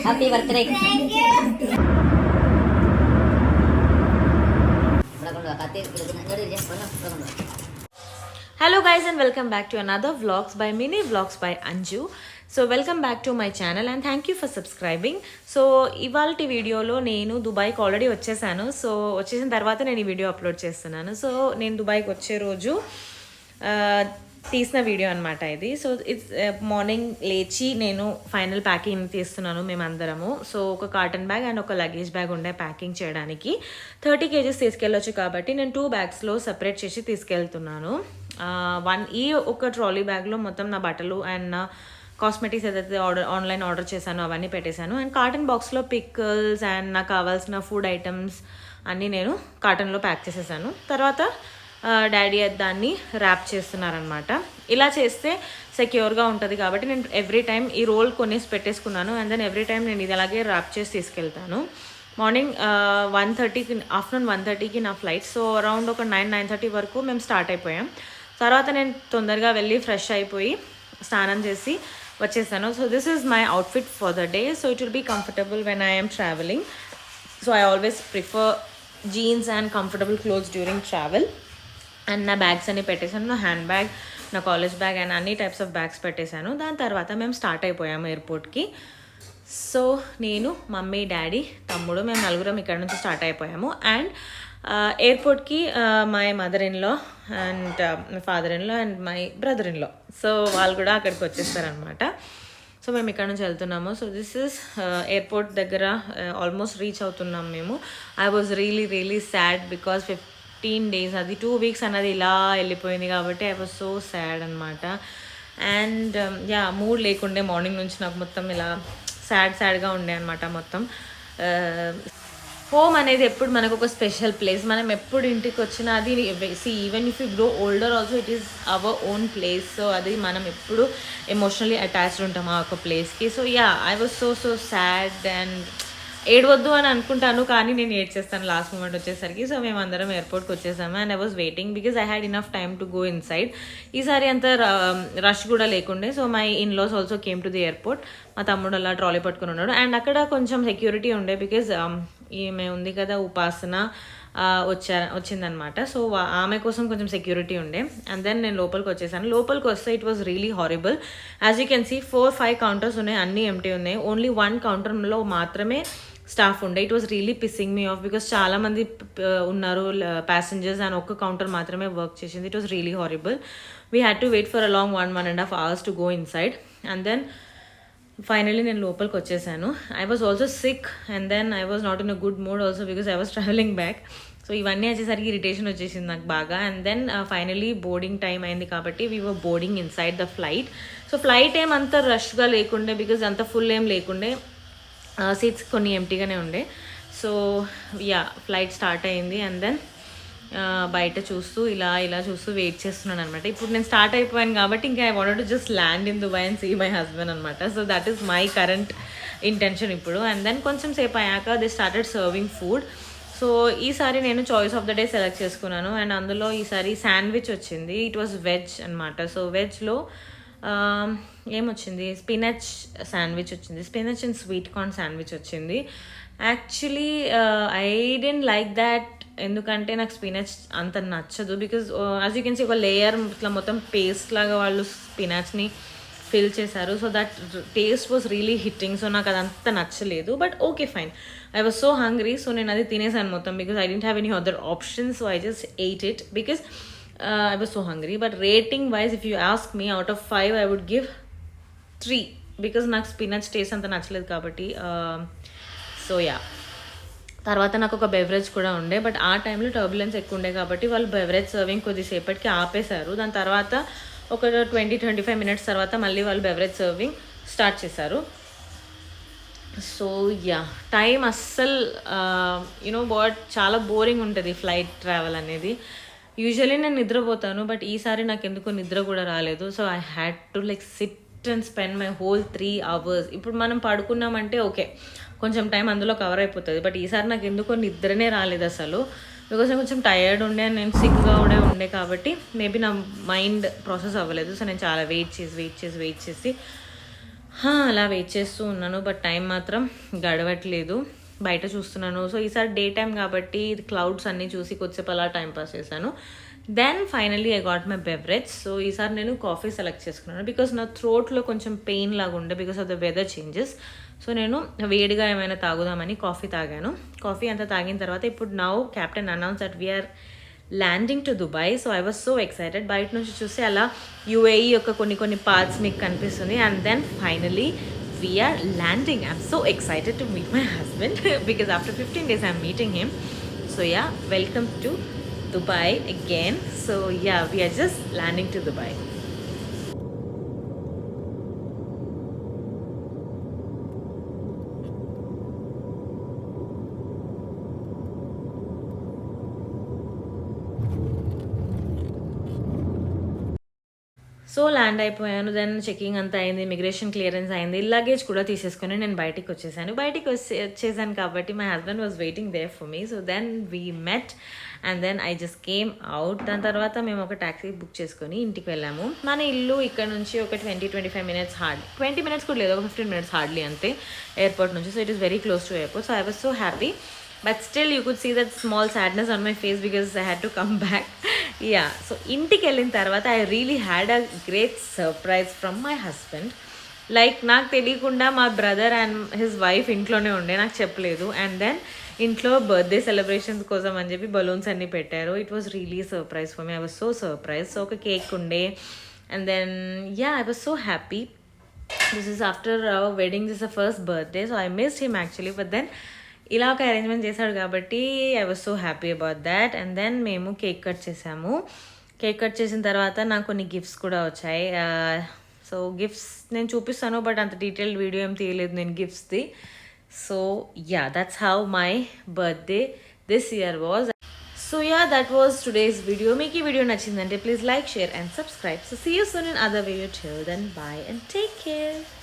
Happy birthday. Hello guys and welcome back to another vlogs by Mini Vlogs by Anju. So welcome back to my channel and thank you for subscribing. So ఇవాల్టి వీడియోలో నేను దుబాయ్కి already వచ్చేసాను. So వచ్చేసిన తర్వాత నేను ఈ video upload చేస్తున్నాను. సో నేను దుబాయ్కి వచ్చే రోజు తీసిన వీడియో అనమాట ఇది. సో ఇట్స్ మార్నింగ్ లేచి నేను ఫైనల్ ప్యాకింగ్ తీస్తున్నాను మేమందరము. సో ఒక కాటన్ బ్యాగ్ అండ్ ఒక లగేజ్ బ్యాగ్ ఉండే ప్యాకింగ్ చేయడానికి 30 kgs తీసుకెళ్ళొచ్చు కాబట్టి నేను 2 బ్యాగ్స్లో సపరేట్ చేసి తీసుకెళ్తున్నాను. ఈ ఒక ట్రాలీ బ్యాగ్లో మొత్తం నా బట్టలు అండ్ నా కాస్మెటిక్స్ ఏదైతే ఆన్లైన్ ఆర్డర్ చేశానో అవన్నీ పెట్టేశాను. అండ్ కాటన్ బాక్స్లో పిక్కల్స్ అండ్ నాకు కావాల్సిన ఫుడ్ ఐటమ్స్ అన్నీ నేను కాటన్లో ప్యాక్ చేసేసాను. తర్వాత డాడీ దాన్ని ర్యాప్ చేస్తున్నారనమాట. ఇలా చేస్తే సెక్యూర్గా ఉంటుంది కాబట్టి నేను ఎవ్రీ టైం ఈ రోల్ కొనేసి పెట్టేసుకున్నాను. అండ్ దెన్ ఎవ్రీ టైం నేను ఇది అలాగే ర్యాప్ చేసి తీసుకెళ్తాను. మార్నింగ్ 1:30కి ఆఫ్టర్నూన్ 1:30కి నా ఫ్లైట్. సో అరౌండ్ ఒక 9-9:30 వరకు మేము స్టార్ట్ అయిపోయాం. తర్వాత నేను తొందరగా వెళ్ళి ఫ్రెష్ అయిపోయి స్నానం చేసి వచ్చేసాను. So this is my outfit for the day. So it will be comfortable when I am travelling. So I always prefer jeans and comfortable clothes during travel. And నా బ్యాగ్స్ అన్ని పెట్టేశాను. నా హ్యాండ్ బ్యాగ్, నా college bag and అన్ని types of bags పెట్టేశాను. దాని తర్వాత మేము స్టార్ట్ అయిపోయాము ఎయిర్పోర్ట్కి. సో నేను, మమ్మీ, డాడీ, తమ్ముడు మేము నలుగురం ఇక్కడ నుంచి స్టార్ట్ అయిపోయాము. అండ్ ఎయిర్పోర్ట్కి my mother in law and my father in law and my brother in law, so వాళ్ళు కూడా అక్కడికి వచ్చేస్తారనమాట. సో మేము ఇక్కడ నుంచి వెళ్తున్నాము. సో దిస్ ఇస్ ఎయిర్పోర్ట్ దగ్గర ఆల్మోస్ట్ రీచ్ అవుతున్నాం మేము. I was really sad because 15 days, అది 2 weeks అన్నది ఇలా వెళ్ళిపోయింది కాబట్టి ఐ వాజ్ సో సాడ్ అనమాట. అండ్ మూడ్ లేకుండే మార్నింగ్ నుంచి నాకు మొత్తం ఇలా సాడ్గా ఉండే అనమాట మొత్తం. హోమ్ అనేది ఎప్పుడు మనకు ఒక స్పెషల్ ప్లేస్. మనం ఎప్పుడు ఇంటికి వచ్చినా అది even if you grow older also it is our own place. So అది మనం ఎప్పుడు ఎమోషనలీ అటాచ్డ్ ఉంటాం ఆ ఒక ప్లేస్కి. So I was so sad and ఏడవద్దు అని అనుకుంటాను కానీ నేను ఏడ్చేస్తాను లాస్ట్ మూమెంట్ వచ్చేసరికి. సో మేమందరం ఎయిర్పోర్ట్కి వచ్చేసాము and I was waiting because I had enough time to go inside. ఈసారి అంత రష్ కూడా లేకుండే. So my in-laws also came to the airport. మా తమ్ముడు అలా ట్రాలీ పట్టుకుని ఉన్నాడు. అండ్ అక్కడ కొంచెం సెక్యూరిటీ ఉండే బికాజ్ ఈమె ఉంది కదా ఉపాసన వచ్చిందనమాట. సో ఆమె కోసం కొంచెం సెక్యూరిటీ ఉండే. అండ్ దెన్ నేను లోపలికి వచ్చేసాను. లోపలికి వస్తే it was really horrible. As you can see 4-5 counters ఉన్నాయి, అన్నీ ఎంటీ ఉన్నాయి. ఓన్లీ 1 కౌంటర్లో మాత్రమే స్టాఫ్ ఉండే. It was really pissing me off because చాలామంది ఉన్నారు ప్యాసింజర్స్ అండ్ ఒక్క కౌంటర్ మాత్రమే వర్క్ చేసింది. It was really horrible. We had to wait for along 1.5 hours to go inside. And then finally నేను లోపలికి వచ్చేసాను. I was also sick and then I was not in a good mood also because I was travelling back. So ఇవన్నీ వచ్చేసరికి irritation వచ్చేసింది నాకు బాగా. And then finally boarding time అయింది కాబట్టి we were boarding in side the flight. So flight ఏమంత రష్గా లేకుండే because అంత ఫుల్ ఏం లేకుండే, సీట్స్ కొన్ని ఎంటీగానే ఉండే. సో ఫ్లైట్ స్టార్ట్ అయింది. అండ్ దెన్ బయట చూస్తూ ఇలా చూస్తూ వెయిట్ చేస్తున్నాను అనమాట. ఇప్పుడు నేను స్టార్ట్ అయిపోయాను కాబట్టి ఇంకా I wanted to just land in Dubai and see my husband అనమాట. So that is my current intention ఇప్పుడు. అండ్ దెన్ కొంచెం సేపు అయ్యాక they started serving food. So ఈసారి నేను choice of the day select చేసుకున్నాను. అండ్ అందులో ఈసారి శాండ్విచ్ వచ్చింది. ఇట్ వాజ్ వెజ్ అనమాట. సో వెజ్లో ఏమొచ్చింది, స్పినచ్ శాండ్విచ్ వచ్చింది, spinach and sweet corn sandwich వచ్చింది. Actually I didn't like that ఎందుకంటే నాకు స్పినచ్ అంత నచ్చదు because as you can see ఒక లేయర్ ఇట్లా మొత్తం పేస్ట్ లాగా వాళ్ళు స్పినచ్ని ఫిల్ చేశారు. So that taste was really hitting. So నాకు అదంతా నచ్చలేదు. But okay fine, I was so hungry. So నేను అది తినేసాను మొత్తం because I didn't have any other options. So I just ate it because I was so hungry. But rating wise, if you ask me, out of 5 I would give 3 because నాకు spinach taste అంత నచ్చలేదు కాబట్టి. So తర్వాత నాకు ఒక beverage కూడా ఉండే. But ఆ టైంలో టర్బులెన్స్ ఎక్కువ ఉండే కాబట్టి వాళ్ళు బెవరేజ్ సర్వింగ్ కొద్దిసేపటికి ఆపేశారు. దాని తర్వాత ఒక 20-25 minutes తర్వాత మళ్ళీ వాళ్ళు బెవరేజ్ సర్వింగ్ స్టార్ట్ చేశారు. సో టైం అస్సలు చాలా బోరింగ్ ఉంటుంది ఫ్లైట్ ట్రావెల్ అనేది. యూజువల్లీ నేను నిద్రపోతాను బట్ ఈసారి నాకు ఎందుకో నిద్ర కూడా రాలేదు. So I had to SIT and spend my whole 3 hours. ఇప్పుడు మనం పడుకున్నామంటే ఓకే కొంచెం టైం అందులో కవర్ అయిపోతుంది. బట్ ఈసారి నాకు ఎందుకో నిద్రనే రాలేదు అసలు బికాస్ నేను కొంచెం టయర్డ్ ఉండే, నేను సిక్గా కూడా ఉండే కాబట్టి మేబీ నా మైండ్ ప్రాసెస్ అవ్వలేదు. సో నేను చాలా వెయిట్ చేసి అలా వెయిట్ చేస్తూ ఉన్నాను, బట్ టైం మాత్రం గడవట్లేదు. బయట చూస్తున్నాను. సో ఈసారి డే టైం కాబట్టి క్లౌడ్స్ అన్నీ చూసి కొద్దిసేపు అలా టైం పాస్ చేశాను. Then finally I got my beverage. So ఈసారి నేను కాఫీ సెలెక్ట్ చేసుకున్నాను బికాస్ నా థ్రోట్లో కొంచెం పెయిన్ లాగా ఉండే because of the weather changes. So నేను వేడిగా ఏమైనా తాగుదామని కాఫీ తాగాను. కాఫీ అంతా తాగిన తర్వాత ఇప్పుడు now captain announce that we're landing to Dubai. So I was so excited. బయట నుంచి చూస్తే అలా యుఏఈ యొక్క కొన్ని పార్ట్స్ మీకు కనిపిస్తుంది. And then finally we're landing. I'm so excited to meet my husband because after 15 days I'm meeting him. So yeah, welcome to Dubai again. So yeah, we are just landing to Dubai. So land అయిపోయాను. Then checking అంతా అయింది, immigration clearance అయింది, luggage కూడా తీసేసుకొని నేను బయటికి వచ్చేసాను. వచ్చేసాను కాబట్టి my husband was waiting there for me. So then we met and then I just came out. దాని తర్వాత మేము ఒక ట్యాక్సీ బుక్ చేసుకొని ఇంటికి వెళ్ళాము. మన ఇల్లు ఇక్కడ నుంచి ఒక 20-25 minutes, 20 minutes కూడా లేదు, ఒక 15 minutes హార్డ్లీ అంతే ఎయిర్పోర్ట్ నుంచి. So it is very close to airport. So I was so happy. But still you could see that small sadness on my face because I had to come back. Yeah, so ఇంటికి వెళ్ళిన తర్వాత I really had a great surprise from my husband. Like నాకు తెలియకుండా మా brother and his wife ఇంట్లోనే ఉండే, నాకు చెప్పలేదు. అండ్ దెన్ ఇంట్లో బర్త్డే సెలబ్రేషన్స్ కోసం అని చెప్పి బలూన్స్ అన్నీ పెట్టారు. It was really surprise for me. I was so surprise. So ఒక కేక్ ఉండే. And then yeah, I was so happy. This is after wedding, this a first birthday. So I missed him actually. But then ఇలా ఒక arrangement చేశాడు కాబట్టి I was so happy about that. And then మేము cake cut చేసాము. Cake cut చేసిన తర్వాత నాకు కొన్ని గిఫ్ట్స్ కూడా వచ్చాయి. సో గిఫ్ట్స్ నేను చూపిస్తాను, బట్ అంత డీటెయిల్డ్ వీడియో ఏం తీయలేదు నేను గిఫ్ట్స్ది. So yeah, that's how my birthday this year was. So yeah, that was today's video. మీకు ఈ వీడియో నచ్చిందంటే please like, share and subscribe. So see you soon in other video. Till then, bye and take care.